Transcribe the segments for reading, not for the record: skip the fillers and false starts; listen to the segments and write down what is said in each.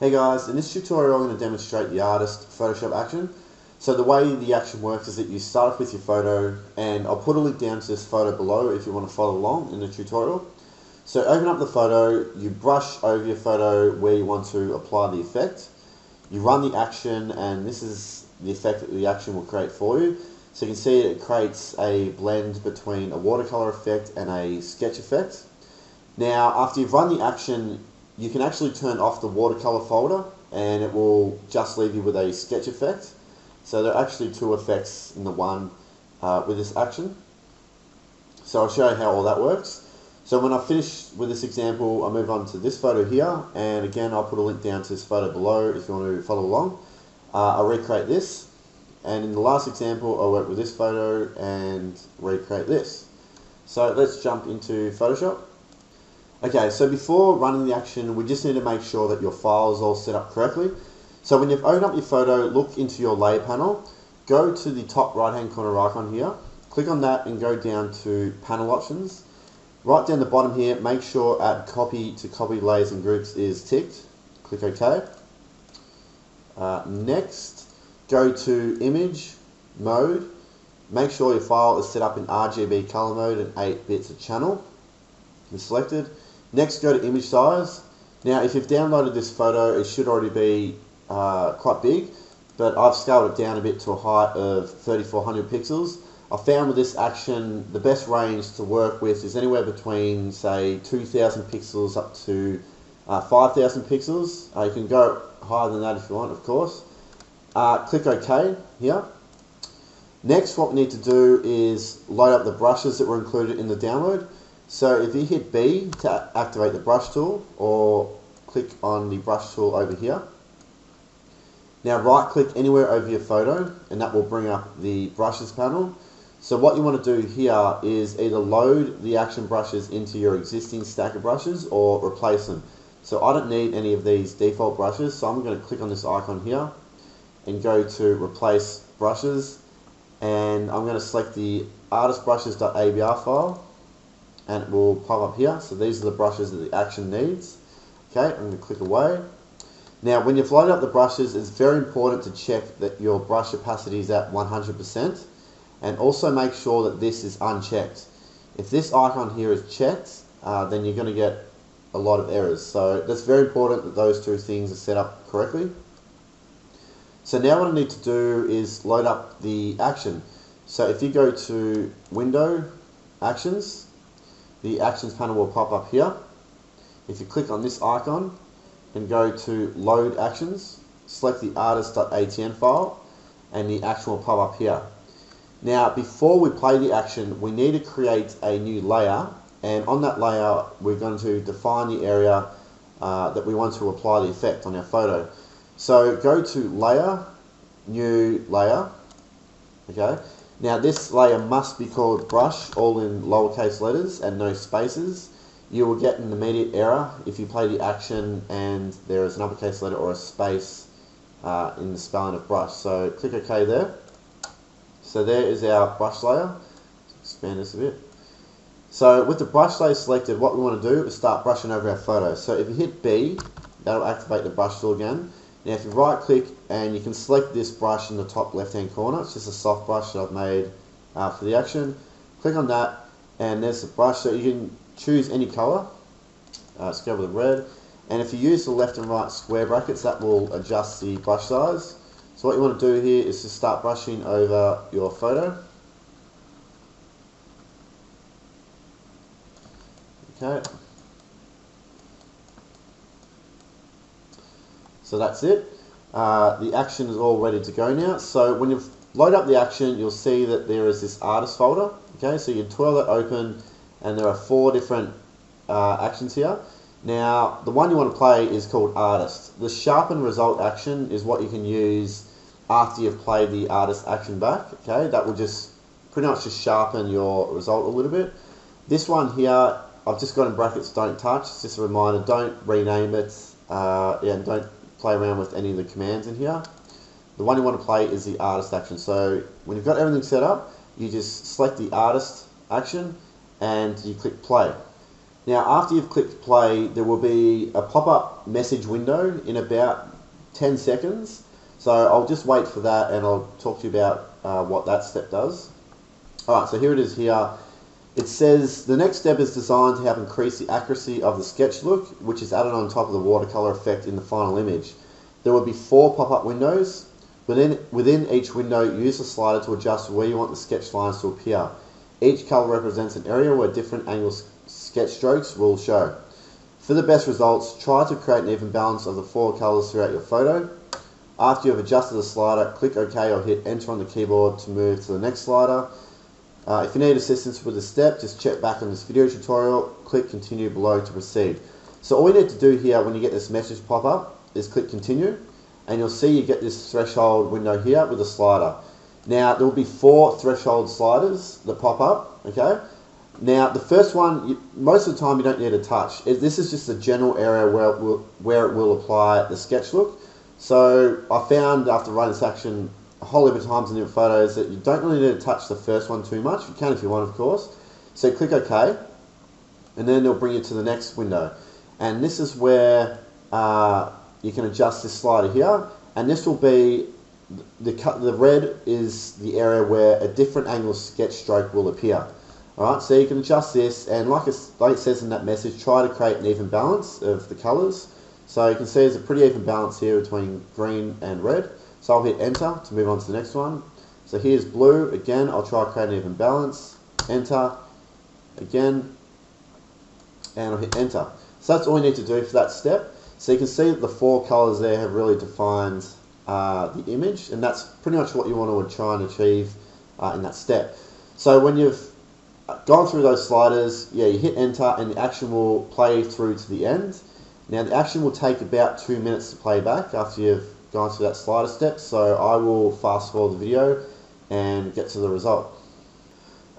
Hey guys, in this tutorial I'm going to demonstrate the artist Photoshop action. So the way the action works is that you start off with your photo, and I'll put a link down to this photo below if you want to follow along in the tutorial. So open up the photo, you brush over your photo where you want to apply the effect. You run the action, and this is the effect that the action will create for you. So you can see it creates a blend between a watercolor effect and a sketch effect. Now after you've run the action, you can actually turn off the watercolor folder and it will just leave you with a sketch effect. So there are actually two effects in the one with this action. So I'll show you how all that works. So when I finish with this example, I move on to this photo here, and again I'll put a link down to this photo below if you want to follow along. I'll recreate this, and in the last example I'll work with this photo and recreate this. So let's jump into Photoshop. Okay, so before running the action, we just need to make sure that your file is all set up correctly. So when you've opened up your photo, look into your layer panel, go to the top right hand corner icon here, click on that and go down to panel options. Right down the bottom here, make sure add copy to copy layers and groups is ticked. Click OK. Next, go to image mode, make sure your file is set up in RGB color mode and 8 bits a channel. It's selected. Next, go to image size. Now if you've downloaded this photo, it should already be quite big, but I've scaled it down a bit to a height of 3400 pixels. I found with this action the best range to work with is anywhere between say 2000 pixels up to 5000 pixels. You can go higher than that if you want, of course. Click OK here. Next, what we need to do is load up the brushes that were included in the download. So if you hit B to activate the brush tool, or click on the brush tool over here. Now right click anywhere over your photo and that will bring up the brushes panel. So what you want to do here is either load the action brushes into your existing stack of brushes or replace them. So I don't need any of these default brushes, so I'm going to click on this icon here and go to replace brushes, and I'm going to select the artistbrushes.abr file. And it will pop up here. So these are the brushes that the action needs. Okay, I'm going to click away. Now when you've loaded up the brushes, it's very important to check that your brush opacity is at 100%, and also make sure that this is unchecked. If this icon here is checked, then you're going to get a lot of errors. So that's very important that those two things are set up correctly. So now what I need to do is load up the action. So if you go to Window, Actions, the Actions panel will pop up here. If you click on this icon and go to Load Actions, select the artist.atn file, and the action will pop up here. Now before we play the action, we need to create a new layer, and on that layer we're going to define the area that we want to apply the effect on our photo. So go to Layer, New Layer. Okay. Now this layer must be called brush, all in lowercase letters and no spaces. You will get an immediate error if you play the action and there is an uppercase letter or a space in the spelling of brush. So click OK there. So there is our brush layer. Let's expand this a bit. So with the brush layer selected, what we want to do is start brushing over our photo. So if you hit B, that'll activate the brush tool again. Now if you right click, and you can select this brush in the top left hand corner, it's just a soft brush that I've made for the action. Click on that and there's the brush, so you can choose any colour. Let's go with the red, and if you use the left and right square brackets, that will adjust the brush size. So what you want to do here is to start brushing over your photo. Okay. So that's it. The action is all ready to go now. So when you've loaded up the action, you'll see that there is this artist folder. Okay, so you can twirl that open, and there are 4 different actions here. Now the one you want to play is called artist. The sharpen result action is what you can use after you've played the artist action back. Okay, that will just pretty much just sharpen your result a little bit. This one here, I've just got in brackets don't touch. It's just a reminder, don't rename it, and don't play around with any of the commands in here. The one you want to play is the artist action. So when you've got everything set up, you just select the artist action and you click play. Now after you've clicked play, there will be a pop-up message window in about 10 seconds. So I'll just wait for that and I'll talk to you about what that step does. Alright, so here it is here. It says the next step is designed to help increase the accuracy of the sketch look, which is added on top of the watercolor effect in the final image. There will be 4 pop-up windows. Within each window, use the slider to adjust where you want the sketch lines to appear. Each color represents an area where different angle sketch strokes will show. For the best results, try to create an even balance of the 4 colors throughout your photo. After you have adjusted the slider, click OK or hit enter on the keyboard to move to the next slider. If you need assistance with the step, just check back on this video tutorial, click continue below to proceed. So all you need to do here when you get this message pop up is click continue, and you'll see you get this threshold window here with a slider. Now there will be 4 threshold sliders that pop up, okay? Now the first one, most of the time you don't need a touch. This is just a general area where it will apply the sketch look. So I found after running this action a whole heap of times in your photos that you don't really need to touch the first one too much. You can if you want, of course. So click OK, and then it'll bring you to the next window. And this is where you can adjust this slider here, and this will be the red is the area where a different angle sketch stroke will appear. Alright, so you can adjust this, and like it says in that message, try to create an even balance of the colours. So you can see there's a pretty even balance here between green and red. So I'll hit enter to move on to the next one. So here's blue. Again, I'll try to create an even balance. Enter. Again. And I'll hit enter. So that's all you need to do for that step. So you can see that the 4 colours there have really defined the image. And that's pretty much what you want to try and achieve in that step. So when you've gone through those sliders, yeah, you hit enter and the action will play through to the end. Now the action will take about 2 minutes to play back after you've gone through that slider step, so I will fast forward the video and get to the result.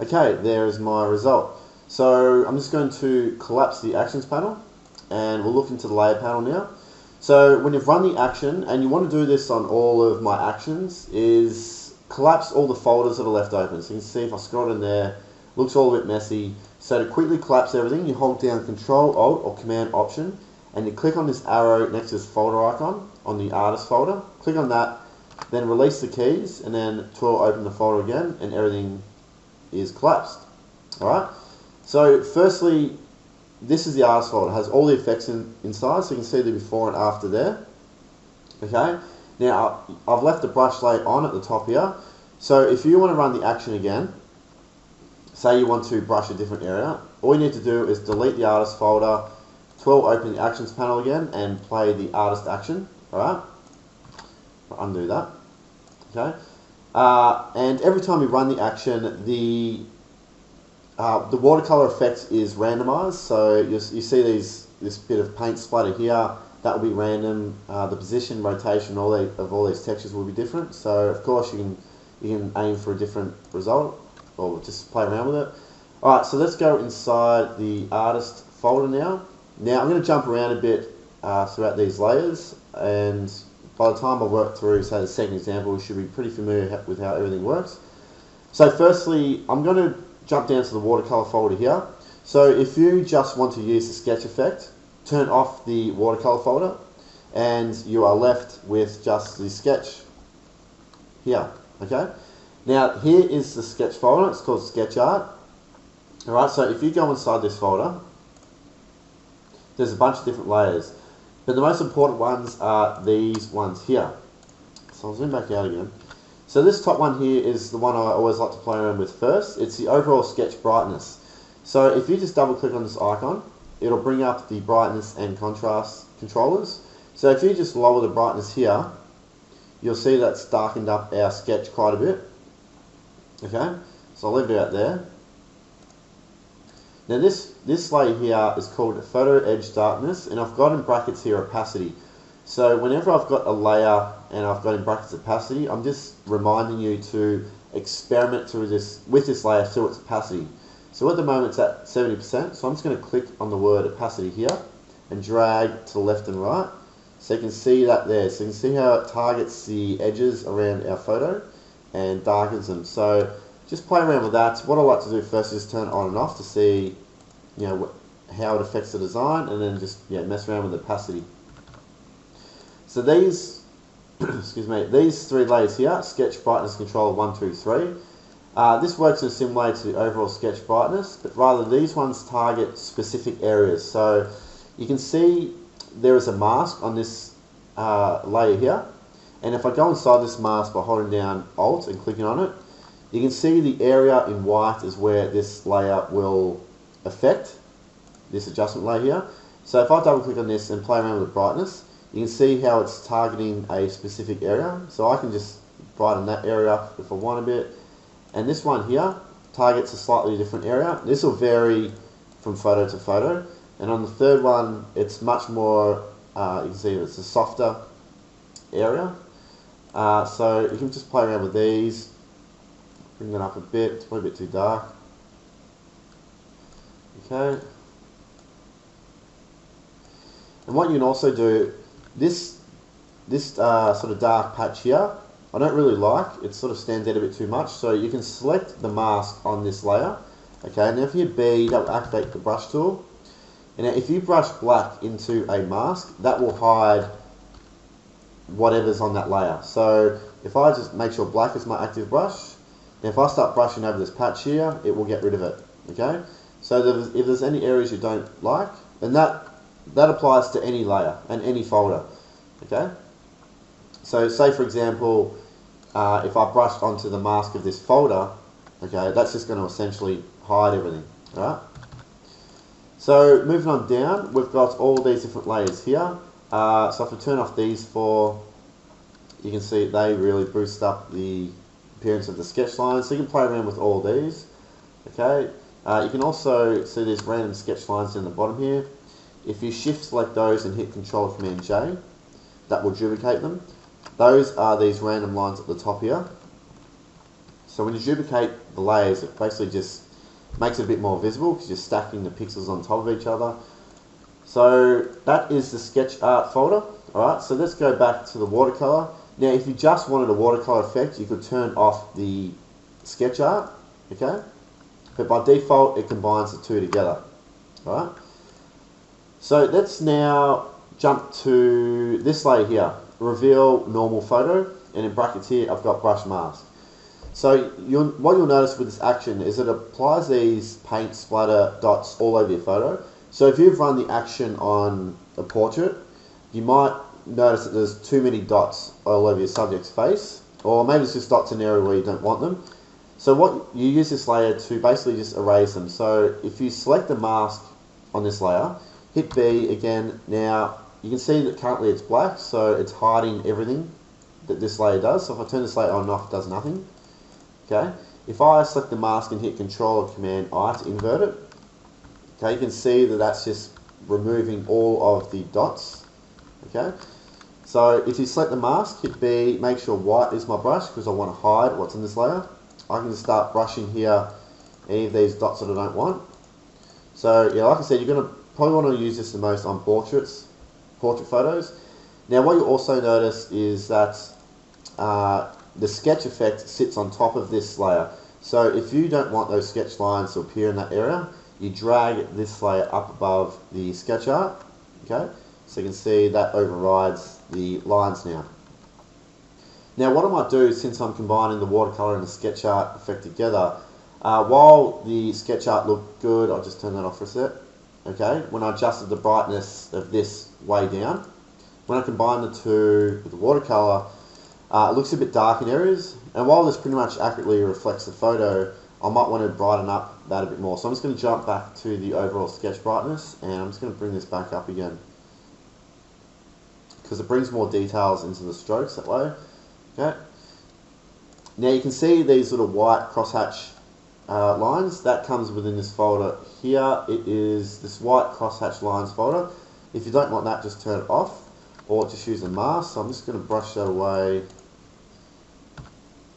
Okay, there is my result. So I'm just going to collapse the actions panel and we'll look into the layer panel now. So when you've run the action, and you want to do this on all of my actions, is collapse all the folders that are left open. So you can see if I scroll in there, looks all a bit messy. So to quickly collapse everything, you hold down Control, Alt or Command Option, and you click on this arrow next to this folder icon on the artist folder. Click on that, then release the keys, and then it will open the folder again, and everything is collapsed. Alright, so firstly, this is the artist folder. It has all the effects inside, so you can see the before and after there. Okay, now I've left the brush layer on at the top here. So if you want to run the action again, say you want to brush a different area, all you need to do is delete the artist folder. Will open the actions panel again and play the artist action. Alright, I'll undo that. Okay, and every time you run the action, the watercolor effect is randomized. So you see this bit of paint splatter here. That will be random. The position, rotation, of all these textures will be different. So of course you can aim for a different result or just play around with it. Alright, so let's go inside the artist folder now. Now I'm going to jump around a bit throughout these layers, and by the time I work through, say, the second example, you should be pretty familiar with how everything works. So firstly, I'm going to jump down to the watercolor folder here. So if you just want to use the sketch effect, turn off the watercolor folder, and you are left with just the sketch here. Okay. Now here is the sketch folder. It's called Sketch Art. All right. So if you go inside this folder, there's a bunch of different layers, but the most important ones are these ones here. So I'll zoom back out again. So this top one here is the one I always like to play around with first. It's the overall sketch brightness. So if you just double click on this icon, it'll bring up the brightness and contrast controllers. So if you just lower the brightness here, you'll see that's darkened up our sketch quite a bit. Okay, so I'll leave it out there. Now this layer here is called Photo Edge Darkness, and I've got in brackets here opacity. So whenever I've got a layer and I've got in brackets opacity, I'm just reminding you to experiment with this layer through its opacity. So at the moment it's at 70%, so I'm just going to click on the word opacity here and drag to the left and right. So you can see that there. So you can see how it targets the edges around our photo and darkens them. So just play around with that. What I like to do first is turn it on and off to see, you know, how it affects the design, and then just mess around with opacity. So these, excuse me, these three layers here, sketch brightness control 1, 2, 3. This works in a similar way to the overall sketch brightness, but rather these ones target specific areas. So you can see there is a mask on this layer here, and if I go inside this mask by holding down Alt and clicking on it, you can see the area in white is where this layer will affect this adjustment layer here. So if I double click on this and play around with the brightness, you can see how it's targeting a specific area. So I can just brighten that area up if I want a bit. And this one here targets a slightly different area. This will vary from photo to photo. And on the third one, it's much more, you can see it's a softer area. So you can just play around with these. Bring that up a bit, it's probably a bit too dark. Okay. And what you can also do, this sort of dark patch here, I don't really like. It sort of stands out a bit too much. So you can select the mask on this layer. Okay, and if you hit B, that will activate the brush tool. And if you brush black into a mask, that will hide whatever's on that layer. So if I just make sure black is my active brush, and if I start brushing over this patch here, it will get rid of it. Okay, so if there's any areas you don't like, then that applies to any layer and any folder. Okay, so say for example, if I brushed onto the mask of this folder, okay, that's just going to essentially hide everything. Alright, so moving on down, we've got all these different layers here. So if I turn off these four, you can see they really boost up the appearance of the sketch lines. So you can play around with all these. Okay, you can also see these random sketch lines down the bottom here. If you shift select those and hit Control Command J, that will duplicate them. Those are these random lines at the top here. So when you duplicate the layers, it basically just makes it a bit more visible because you're stacking the pixels on top of each other. So that is the sketch art folder. Alright, so let's go back to the watercolor. Now if you just wanted a watercolor effect, you could turn off the sketch art, okay? But by default, it combines the two together. Alright, so let's now jump to this layer here, reveal normal photo, and in brackets here I've got brush mask. So what you'll notice with this action is it applies these paint splatter dots all over your photo. So if you've run the action on a portrait, you might notice that there's too many dots all over your subject's face, or maybe it's just dots in an area where you don't want them. So what you use this layer to basically just erase them. So if you select the mask on this layer, hit B again. Now you can see that currently it's black, so it's hiding everything that this layer does. So if I turn this layer on and off, it does nothing. Okay. If I select the mask and hit Control or Command I to invert it, okay, you can see that that's just removing all of the dots. Okay. So if you select the mask, hit B, make sure white is my brush because I want to hide what's in this layer. I can just start brushing here any of these dots that I don't want. So yeah, like I said, you're going to probably want to use this the most on portrait photos. Now what you'll also notice is that the sketch effect sits on top of this layer. So if you don't want those sketch lines to appear in that area, you drag this layer up above the sketch art. Okay, so you can see that overrides the lines now. Now what I might do, since I'm combining the watercolor and the sketch art effect together, while the sketch art looked good, I'll just turn that off for a sec. Okay, when I adjusted the brightness of this way down, when I combine the two with the watercolor, it looks a bit dark in areas, and while this pretty much accurately reflects the photo, I might want to brighten up that a bit more. So I'm just going to jump back to the overall sketch brightness, and I'm just going to bring this back up again, because it brings more details into the strokes that way. Okay. Now you can see these little white crosshatch lines. That comes within this folder here. It is this white crosshatch lines folder. If you don't want that, just turn it off, or just use a mask. So I'm just going to brush that away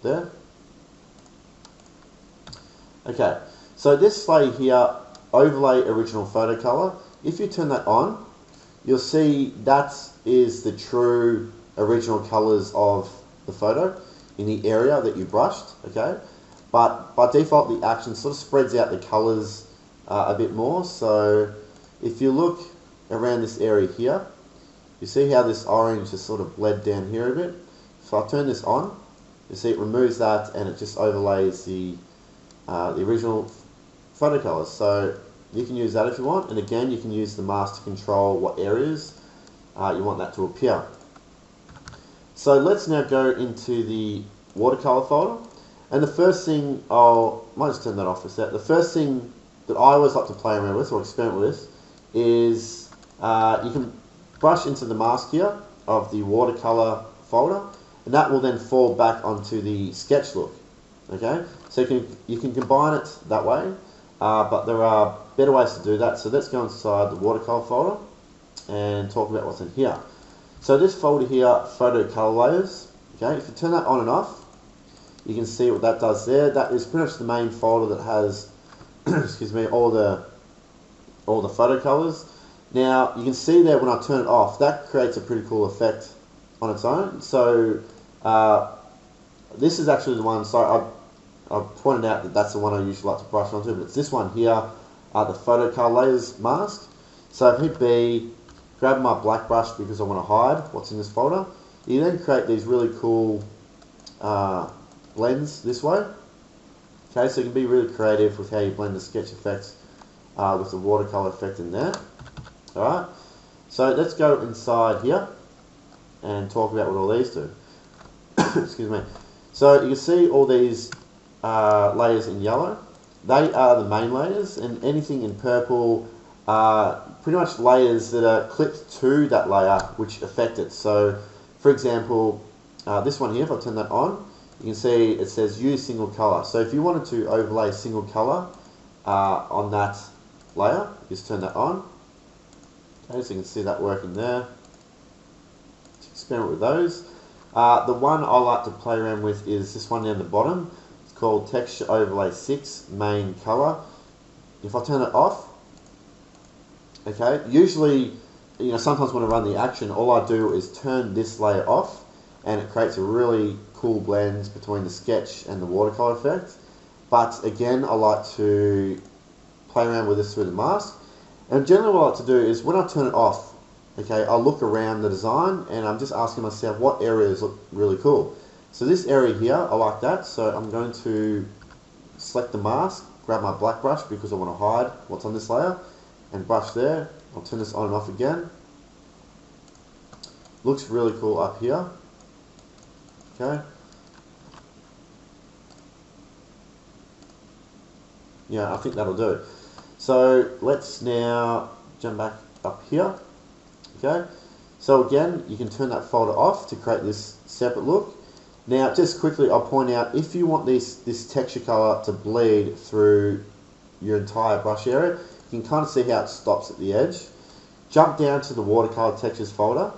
there. Okay, so this layer here, overlay original photo color. If you turn that on, you'll see that is the true original colors of the photo in the area that you brushed. Okay, but by default the action sort of spreads out the colors a bit more. So if you look around this area here, you see how this orange is sort of bled down here a bit. So I'll turn this on. You see it removes that and it just overlays the original photo colors. So you can use that if you want, and again you can use the mask to control what areas you want that to appear. So let's now go into the watercolor folder, and the first thing might just turn that off for a sec. The first thing that I always like to play around with or experiment with is you can brush into the mask here of the watercolor folder, and that will then fall back onto the sketch look. Okay, so you can combine it that way, but there are better ways to do that. So let's go inside the watercolor folder and talk about what's in here. So this folder here, photo color layers. Okay, if you turn that on and off, you can see what that does there. That is pretty much the main folder that has excuse me, all the photo colors. Now you can see there when I turn it off, that creates a pretty cool effect on its own. So this is actually the one. So I pointed out that that's the one I usually like to brush onto, but it's this one here, the photo color layers mask. So if I hit B, grab my black brush because I want to hide what's in this folder. You then create these really cool blends this way. Okay, so you can be really creative with how you blend the sketch effects with the watercolor effect in there. Alright, so let's go inside here and talk about what all these do. Excuse me. So you can see all these layers in yellow. They are the main layers, and anything in purple are pretty much layers that are clipped to that layer which affect it. So for example, this one here, if I turn that on, you can see it says use single color. So if you wanted to overlay single color on that layer, just turn that on. Okay, so you can see that working there. Let's experiment with those. The one I like to play around with is this one down the bottom. It's called Texture Overlay 6 Main Color. If I turn it off, okay, usually, sometimes when I run the action, all I do is turn this layer off, and it creates a really cool blend between the sketch and the watercolor effect. But again, I like to play around with this through the mask. And generally what I like to do is when I turn it off, okay, I look around the design and I'm just asking myself what areas look really cool. So this area here, I like that, so I'm going to select the mask, grab my black brush because I want to hide what's on this layer, and brush there. I'll turn this on and off again. Looks really cool up here. Okay. Yeah, I think that'll do. So let's now jump back up here. Okay. So again, you can turn that folder off to create this separate look. Now, just quickly, I'll point out, if you want this texture color to bleed through your entire brush area, you can kind of see how it stops at the edge. Jump down to the watercolor textures folder,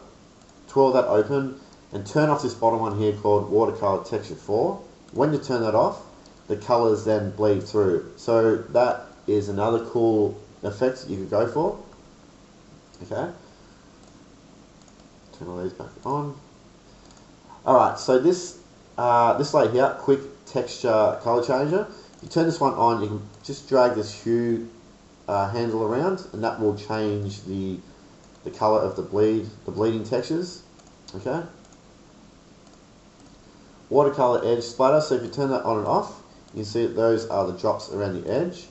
twirl that open, and turn off this bottom one here called watercolor texture 4. When you turn that off, the colors then bleed through. So that is another cool effect that you could go for. Okay. Turn all these back on. Alright, so this layer here, quick texture color changer. If you turn this one on, you can just drag this hue handle around, and that will change the color of the bleeding textures. Okay. Watercolor edge splatter. So if you turn that on and off, you can see that those are the drops around the edge.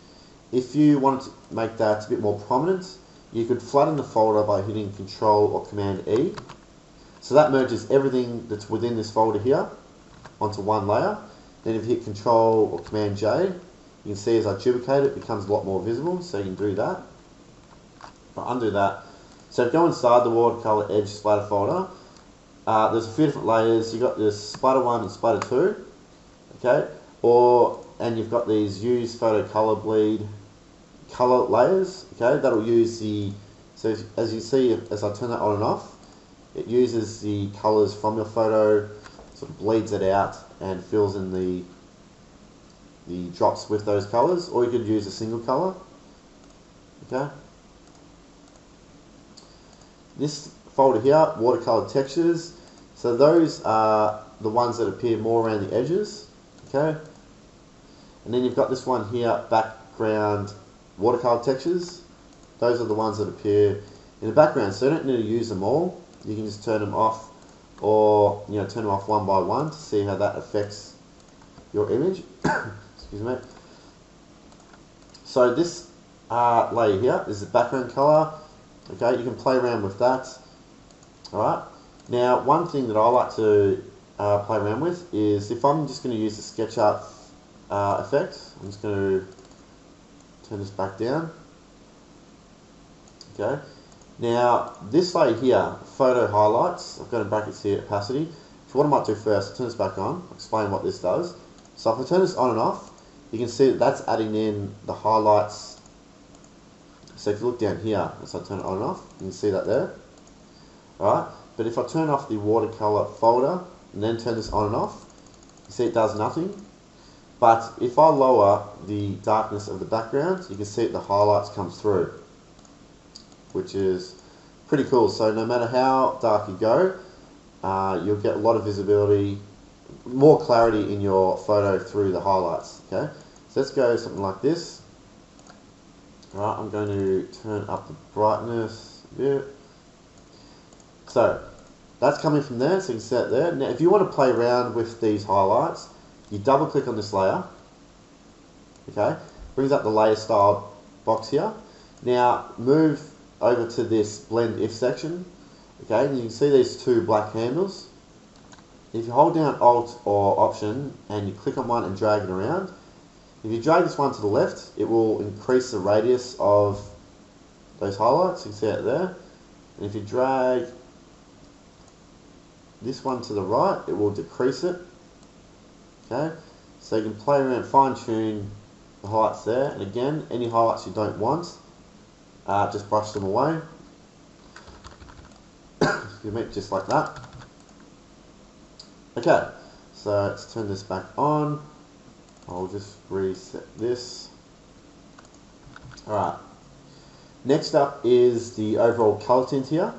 If you wanted to make that a bit more prominent, you could flatten the folder by hitting Control or Command E. So that merges everything that's within this folder here onto one layer. Then if you hit Control or Command J, you can see as I duplicate it, it becomes a lot more visible, so you can do that. I'll undo that. So go inside the watercolor edge splatter folder. There's a few different layers. You've got this splatter 1 and splatter 2, okay? And you've got these use photo color bleed color layers, okay? That'll use so as you see, as I turn that on and off, it uses the colors from your photo, sort of bleeds it out and fills in the drops with those colors, or you could use a single color. Okay. This folder here, watercolor textures. So those are the ones that appear more around the edges. Okay. And then you've got this one here, background watercolor textures. those are the ones that appear in the background. So you don't need to use them all. You can just turn them off, or turn them off one by one to see how that affects your image. Excuse me. So this layer here is the background color. Okay, you can play around with that. Alright. Now, one thing that I like to play around with is if I'm just going to use the SketchUp effect, I'm just going to turn this back down. Okay. Now, this layer here, photo highlights, I've got in brackets here, opacity. So what I might do first, I'll turn this back on, I'll explain what this does. So if I turn this on and off, you can see that that's adding in the highlights. So if you look down here, as I turn it on and off, you can see that there. Alright, but if I turn off the watercolor folder and then turn this on and off, you see it does nothing. But if I lower the darkness of the background, you can see that the highlights come through, which is pretty cool. So no matter how dark you go, you'll get a lot of visibility, more clarity in your photo through the highlights. Okay, so let's go something like this. Alright, I'm going to turn up the brightness a bit. So that's coming from there, so you can see it there. Now if you want to play around with these highlights, you double click on this layer. Okay, brings up the layer style box here. Now move over to this blend if section. Okay, and you can see these two black handles. If you hold down Alt or Option and you click on one and drag it around, if you drag this one to the left, it will increase the radius of those highlights. You can see it there. And if you drag this one to the right, it will decrease it. Okay, so you can play around, fine tune the highlights there. And again, any highlights you don't want, just brush them away. Excuse me, just like that. Okay, so let's turn this back on. I'll just reset this. Alright, next up is the overall color tint here.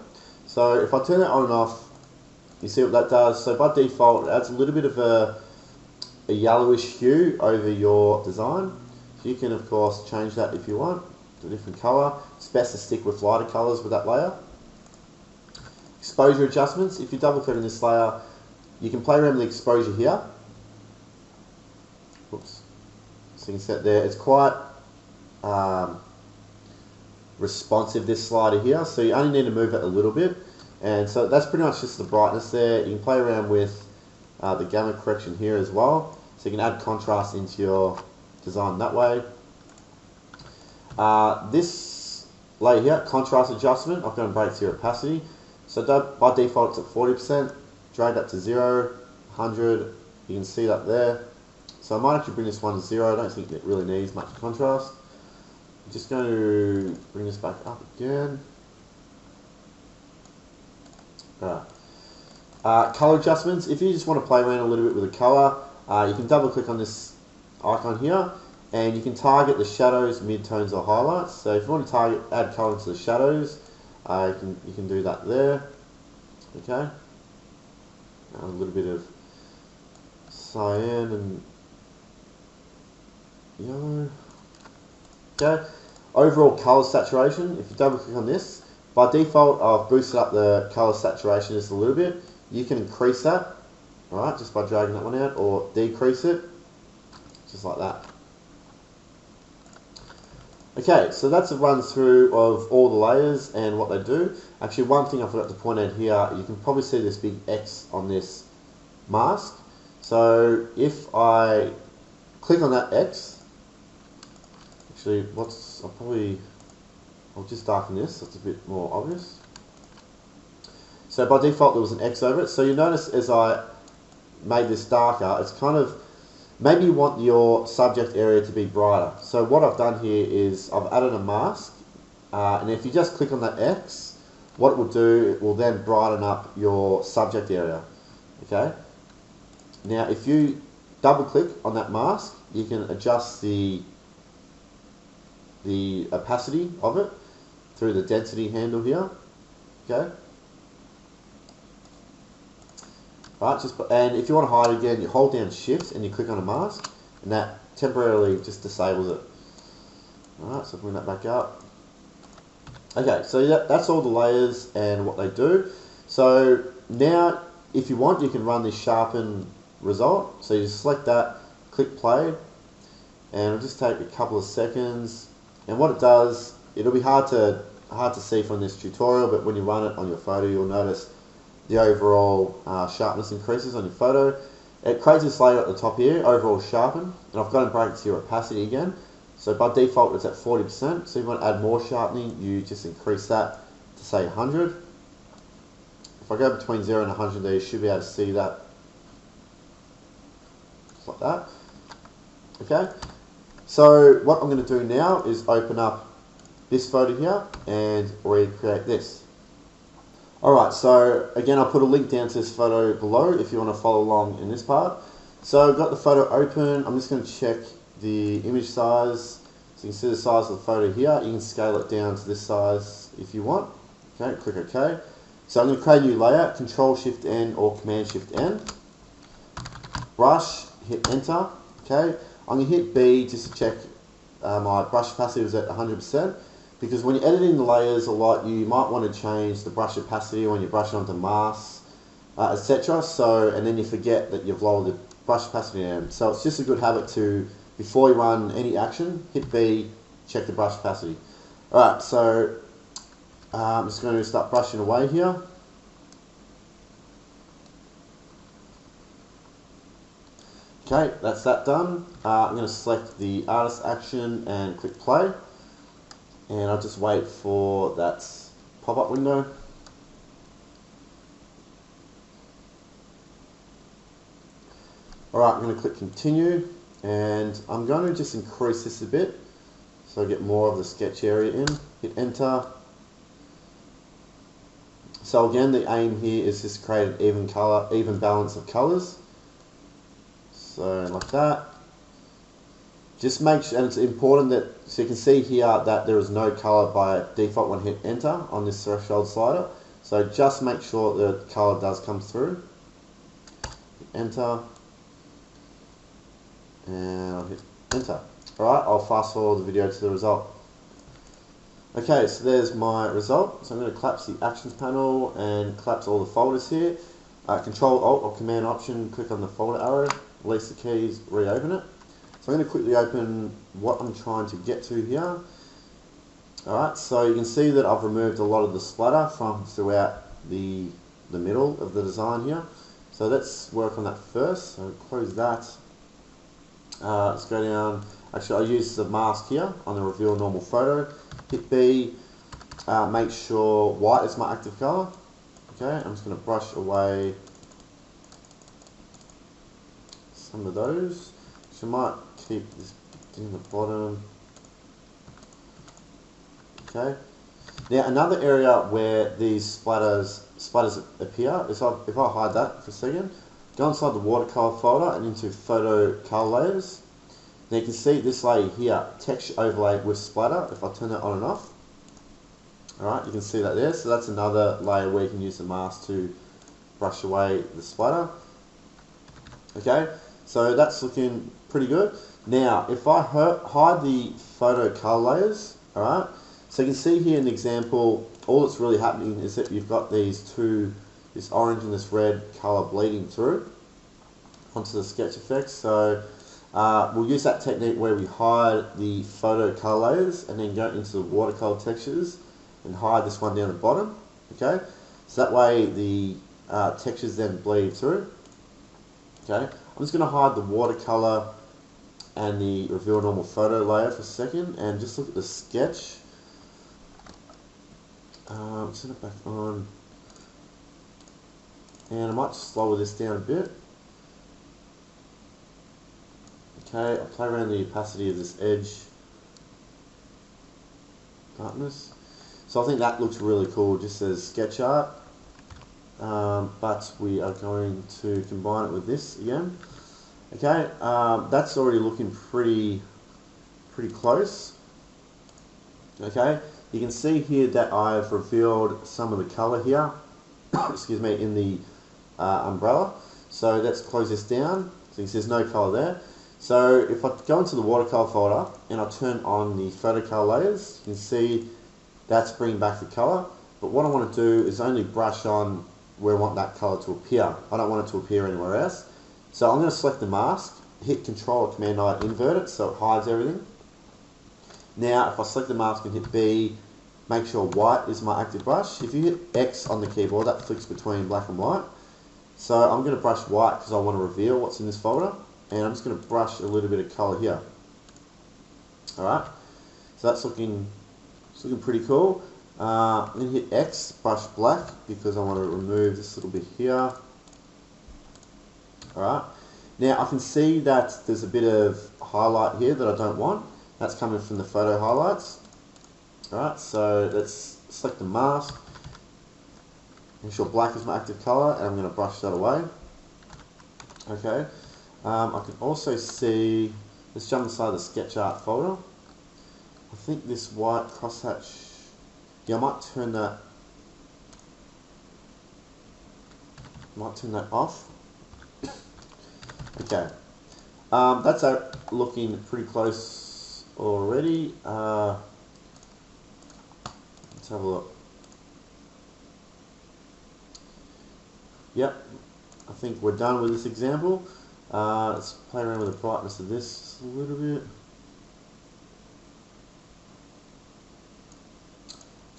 So if I turn it on and off, you see what that does. So by default, it adds a little bit of a yellowish hue over your design. So you can of course change that if you want to a different color. It's best to stick with lighter colors with that layer. Exposure adjustments, if you double click on this layer, you can play around with the exposure here. Oops. So you can set there. It's quite responsive, this slider here, so you only need to move it a little bit. And so that's pretty much just the brightness there. You can play around with the gamma correction here as well, so you can add contrast into your design that way. This layer here, contrast adjustment, I've got to break to your opacity. So by default it's at 40%, drag that to 0, 100, you can see that there. So I might actually bring this one to 0, I don't think it really needs much contrast. I'm just going to bring this back up again. Alright. Color adjustments, if you just want to play around a little bit with the color, you can double click on this icon here and you can target the shadows, midtones or highlights. So if you want to add color to the shadows, you can do that there. Okay. A little bit of cyan and yellow. Okay. Overall color saturation, if you double click on this, by default I've boosted up the color saturation just a little bit. You can increase that, alright, just by dragging that one out, or decrease it, just like that. Okay, so that's a run through of all the layers and what they do. Actually, one thing I forgot to point out here, you can probably see this big X on this mask. So if I click on that X, actually, I'll just darken this so it's a bit more obvious. So by default there was an X over it. So you notice as I made this darker, it's kind of, maybe you want your subject area to be brighter. So what I've done here is I've added a mask, and if you just click on that X, what it will do, it will then brighten up your subject area. Okay. Now if you double click on that mask, you can adjust the opacity of it through the density handle here. Okay. Right, and if you want to hide it again, you hold down Shift and you click on a mask, and that temporarily just disables it. Alright, so bring that back up. Okay, so that's all the layers and what they do. So now, if you want, you can run this sharpen result. So you select that, click play, and it'll just take a couple of seconds. And what it does, it'll be hard to see from this tutorial, but when you run it on your photo, you'll notice the overall sharpness increases on your photo. It creates this layer at the top here, overall sharpen, and I've got in brackets here opacity again. So by default it's at 40%, so if you want to add more sharpening, you just increase that to say 100. If I go between 0 and 100 there, you should be able to see that, just like that. Okay, so what I'm going to do now is open up this photo here and recreate this. Alright, so again I'll put a link down to this photo below if you want to follow along in this part. So I've got the photo open. I'm just going to check the image size. So you can see the size of the photo here. You can scale it down to this size if you want. Okay, click OK. So I'm going to create a new layer, Control-Shift-N or Command-Shift-N. Brush, hit Enter. Okay, I'm going to hit B just to check my brush opacity was at 100%. Because when you're editing the layers a lot, you might want to change the brush opacity when you're brushing onto masks, etc. So, and then you forget that you've lowered the brush opacity down. So it's just a good habit to, before you run any action, hit B, check the brush opacity. Alright, so I'm just going to start brushing away here. Okay, that's that done. I'm going to select the artist action and click play. And I'll just wait for that pop-up window. Alright, I'm going to click continue, and I'm going to just increase this a bit so I get more of the sketch area in. Hit enter. So again, the aim here is just to create an even balance of colours. So like that. Just make sure, and it's important that, so you can see here that there is no colour by default when hit enter on this threshold slider. So just make sure the colour does come through. Hit enter. And I'll hit enter. Alright, I'll fast forward the video to the result. Okay, so there's my result. So I'm going to collapse the actions panel and collapse all the folders here. Control Alt or Command Option, click on the folder arrow, release the keys, reopen it. So I'm going to quickly open what I'm trying to get to here. Alright, so you can see that I've removed a lot of the splatter from throughout the middle of the design here. So let's work on that first. So close that. Let's go down. Actually, I'll use the mask here on the reveal normal photo. Hit B. Make sure white is my active color. Okay, I'm just going to brush away some of those. So I might keep this in the bottom. Okay. Now another area where these splatters appear is if I hide that for a second, go inside the watercolor folder and into photo color layers. Now you can see this layer here, texture overlay with splatter. If I turn that on and off, alright, you can see that there. So that's another layer where you can use the mask to brush away the splatter. Okay, so that's looking pretty good. Now, if I hide the photo color layers, alright, so you can see here in the example, all that's really happening is that you've got these two, this orange and this red color bleeding through onto the sketch effects. So we'll use that technique where we hide the photo color layers and then go into the watercolor textures and hide this one down the bottom. Okay, so that way the textures then bleed through. Okay, I'm just going to hide the watercolor and the reveal normal photo layer for a second and just look at the sketch. Turn it back on, and I might just lower this down a bit. Okay, I'll play around the opacity of this edge darkness. So I think that looks really cool just as sketch art, but we are going to combine it with this again. Okay, that's already looking pretty close. Okay, you can see here that I've revealed some of the color here, excuse me, in the umbrella. So let's close this down. So you can see there's no color there. So if I go into the watercolor folder and I turn on the photo color layers, you can see that's bringing back the colour. But what I want to do is only brush on where I want that colour to appear. I don't want it to appear anywhere else. So I'm going to select the mask, hit Control or Command I, invert it so it hides everything. Now if I select the mask and hit B, make sure white is my active brush. If you hit X on the keyboard, that flicks between black and white. So I'm going to brush white because I want to reveal what's in this folder, and I'm just going to brush a little bit of colour here. Alright, so that's looking pretty cool. I'm going to hit X, brush black, because I want to remove this little bit here. Alright, now I can see that there's a bit of highlight here that I don't want. That's coming from the photo highlights. Alright, so let's select the mask. Make sure black is my active colour, and I'm going to brush that away. Okay, I can also see, let's jump inside the sketch art folder. I think this white crosshatch, yeah, I might turn that off. Okay, that's looking pretty close already. Let's have a look. Yep, I think we're done with this example. Let's play around with the brightness of this a little bit.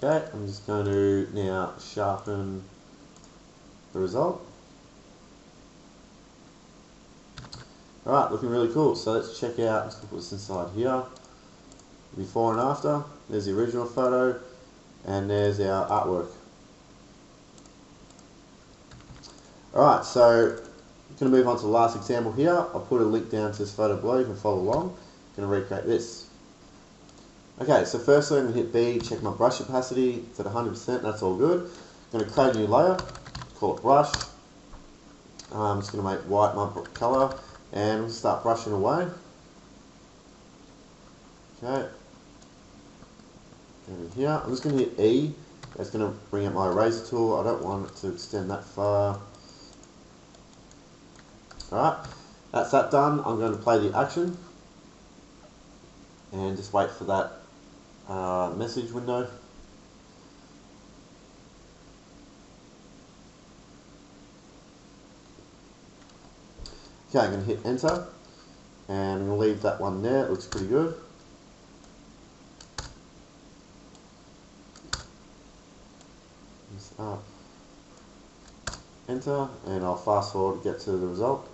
Okay, I'm just going to now sharpen the result. Alright, looking really cool. So let's check out, let's put this inside here. Before and after. There's the original photo, and there's our artwork. Alright, so I'm going to move on to the last example here. I'll put a link down to this photo below, you can follow along. I'm going to recreate this. Okay, so firstly I'm going to hit B, check my brush opacity, it's at 100%, that's all good. I'm going to create a new layer, call it brush. I'm just going to make white my colour, and we'll start brushing away. Okay, over here, I'm just going to hit E, that's going to bring up my eraser tool. I don't want it to extend that far. Alright, that's that done. I'm going to play the action and just wait for that message window. Okay, I'm going to hit enter, and I'm going to leave that one there. It looks pretty good. Enter, and I'll fast forward to get to the result.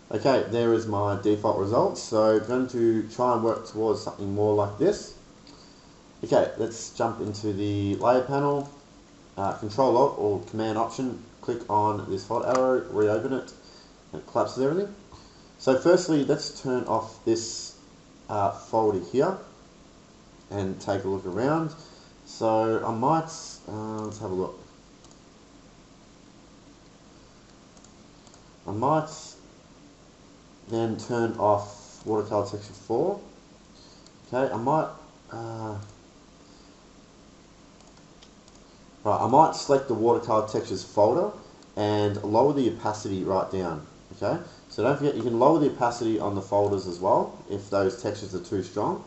Okay, there is my default result. So I'm going to try and work towards something more like this. Okay, let's jump into the layer panel. Control Alt or Command Option, click on this hot arrow, reopen it, and it collapses everything. So firstly, let's turn off this folder here and take a look around. So I might, let's have a look. I might then turn off watercolor texture 4. Okay, I might I might select the watercolor textures folder and lower the opacity right down. Okay, so don't forget you can lower the opacity on the folders as well if those textures are too strong.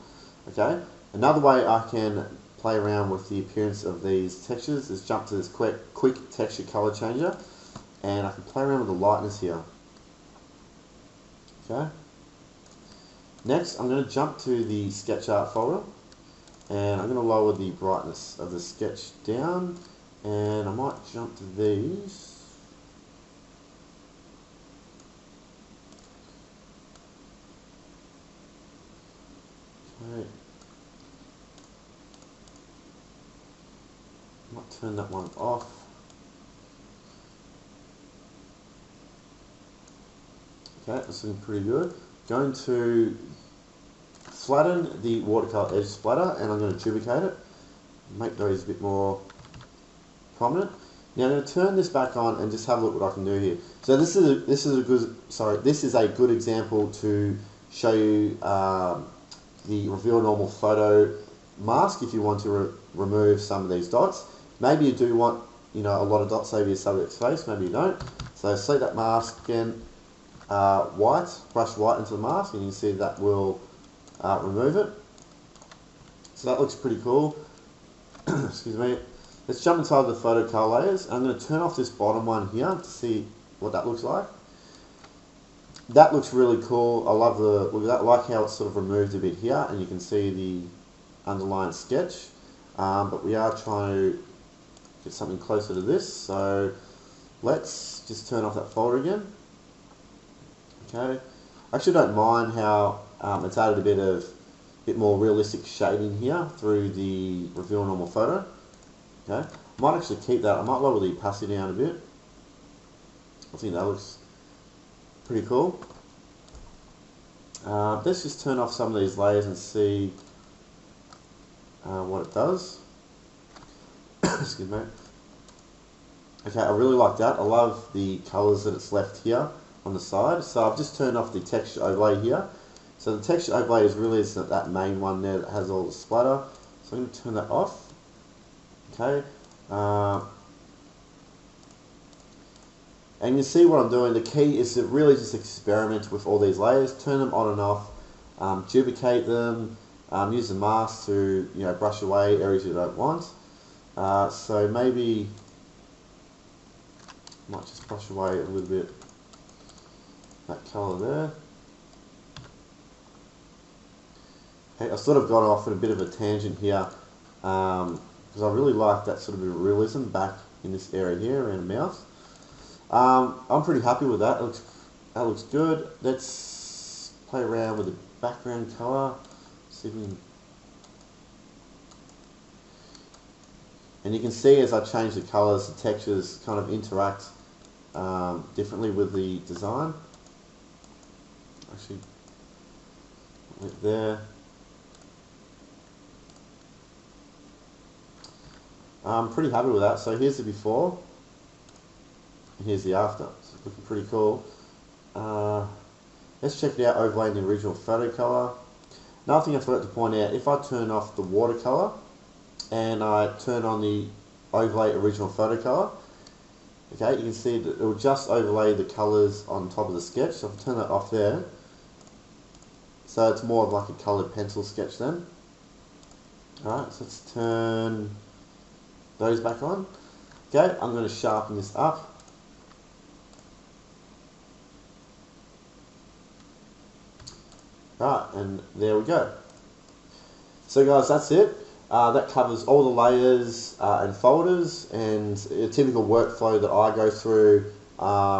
Okay, another way I can play around with the appearance of these textures is jump to this quick texture color changer, and I can play around with the lightness here. Okay. Next, I'm going to jump to the sketch art folder, and I'm going to lower the brightness of the sketch down, and I might jump to these. Okay. Might turn that one off. Okay, that's looking pretty good. Going to flatten the watercolor edge splatter, and I'm going to duplicate it, make those a bit more prominent. Now I'm going to turn this back on and just have a look what I can do here. So this is a good example to show you the reveal normal photo mask if you want to remove some of these dots. Maybe you do want a lot of dots over your subject's face, maybe you don't. So select that mask again. Brush white into the mask, and you can see that will remove it. So that looks pretty cool. excuse me. Let's jump inside the photo color layers. I'm going to turn off this bottom one here to see what that looks like. That looks really cool. I love the look at that. I like how it's sort of removed a bit here, and you can see the underlying sketch. But we are trying to get something closer to this, so let's just turn off that folder again. Okay, I actually don't mind how it's added a bit more realistic shading here through the reveal normal photo. Okay, I might actually keep that. I might lower the opacity down a bit. I think that looks pretty cool. Let's just turn off some of these layers and see what it does. Excuse me. Okay, I really like that. I love the colours that it's left here on the side. So I've just turned off the texture overlay here. So the texture overlay is really that main one there that has all the splatter. So I'm going to turn that off. Okay. And you see what I'm doing. The key is to really just experiment with all these layers, turn them on and off, duplicate them, use the mask to brush away areas you don't want. So maybe I might just brush away a little bit that colour there. Okay, I've sort of gone off at a bit of a tangent here because I really like that sort of bit of realism back in this area here around the mouth. I'm pretty happy with that. That looks good. Let's play around with the background colour. See if we can... And you can see as I change the colours, the textures kind of interact differently with the design. Actually, right there. I'm pretty happy with that. So here's the before. Here's the after. It's looking pretty cool. Let's check it out overlaying the original photo color. Another thing I forgot to point out, if I turn off the watercolor and I turn on the overlay original photo color, okay, you can see that it will just overlay the colors on top of the sketch. So if I turn that off there, so it's more of like a colored pencil sketch then. Alright, so let's turn those back on. Okay, I'm going to sharpen this up. Right, and there we go. So guys, that's it. That covers all the layers and folders and a typical workflow that I go through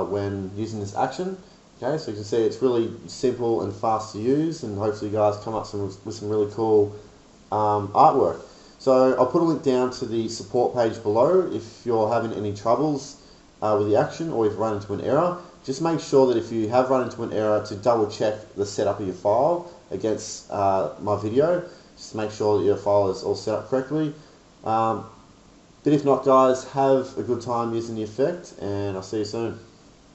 when using this action. Okay, so you can see it's really simple and fast to use, and hopefully you guys come up with some really cool artwork. So I'll put a link down to the support page below if you're having any troubles with the action or if you run into an error. Just make sure that if you have run into an error to double check the setup of your file against my video, just to make sure that your file is all set up correctly. But if not guys, have a good time using the effect and I'll see you soon.